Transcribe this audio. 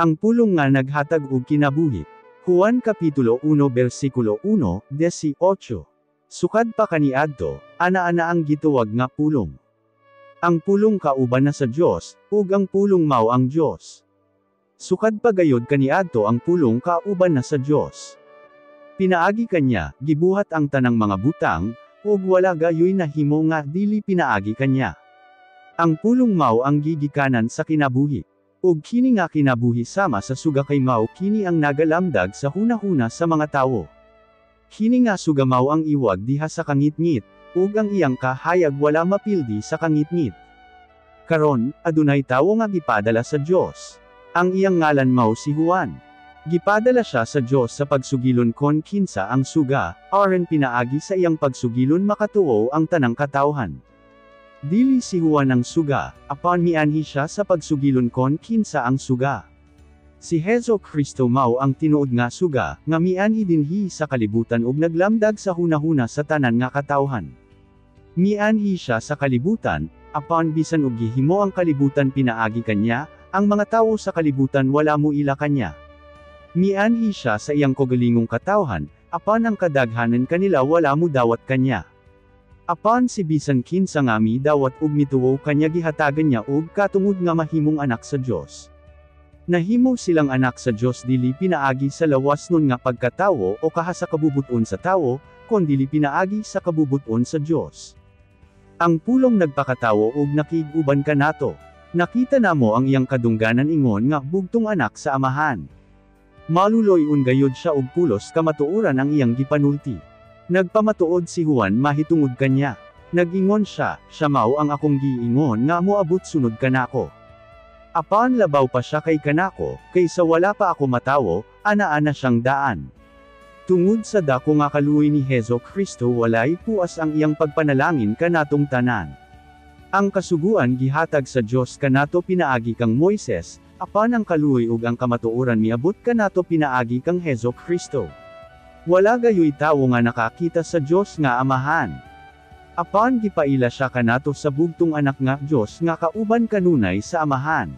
Ang pulong nga naghatag og kinabuhi. Juan Kapitulo 1 versikulo 1-18. Sukad pa kaniadto, ana-ana ang gituwag nga pulong. Ang pulong kauban na sa Dios, ug ang pulong mao ang Dios. Sukad pa gayud kaniadto ang pulong kauban na sa Dios. Pinaagi kanya, gibuhat ang tanang mga butang, ug wala gayoy nahimo nga dili pinaagi kanya. Ang pulong mao ang gigikanan sa kinabuhi. Ug kini nga kinabuhi sama sa suga kay mao kini ang nagalamdag sa hunahuna sa mga tawo. Kini nga suga mao ang iwag diha sa kangitngit, ug ang iyang kahayag wala mapildi sa kangitngit. Karon, adunay tawo nga gipadala sa Dios. Ang iyang ngalan mao si Juan. Gipadala siya sa Dios sa pagsugilon kon kinsa ang suga, aron pinaagi sa iyang pagsugilon makatuo ang tanang katawhan. Dili si Juan ang suga, apan mianhi siya sa pagsugilon kon kinsa ang suga. Si Hezo Kristo mao ang tinuod nga suga, nga mianhi dinhi sa kalibutan ug naglamdag sa hunahuna sa tanan nga katawhan. Mianhi siya sa kalibutan, apan bisan og gihimo ang kalibutan pinaagi kanya, ang mga tawo sa kalibutan wala mo ila kanya. Mianhi siya sa iyang kaugalingong katawhan, apan ang kadaghanan kanila wala mo dawat kanya. Apan si bisan kinsa nga mi dawat ug mituo kanya gihatagan niya og katungod nga mahimong anak sa Dios. Nahimo silang anak sa Dios dili pinaagi sa lawas nun nga pagkatawo o kaha sa kabubuton sa tawo, kon dili pinaagi sa kabubuton sa Dios. Ang pulong nagpakatawo og nakig-uban kanato. Nakita namo ang iyang kadungganan ingon nga bugtong anak sa amahan. Maluloy-un gayud siya og pulos kamatuoran ang iyang gipanulti. Nagpamatuod si Juan mahitungod kanya. Nag-ingon siya mao ang akong giingon nga moabot sunod kanako. Apan labaw pa siya kay kanako, kaysa wala pa ako matawo, ana-ana siyang daan. Tungod sa dako nga kaluoy ni Hezo Kristo walay puas ang iyang pagpanalangin kanatong tanan. Ang kasuguan gihatag sa Dios kanato pinaagi kang Moises, apan ang kaluoy ug ang kamatuoran miabot kanato pinaagi kang Hezo Kristo. Wala gayoy tawo nga nakakita sa Dios nga amahan. Apan gipaila siya kanato sa bugtong anak nga Dios nga kauban kanunay sa amahan.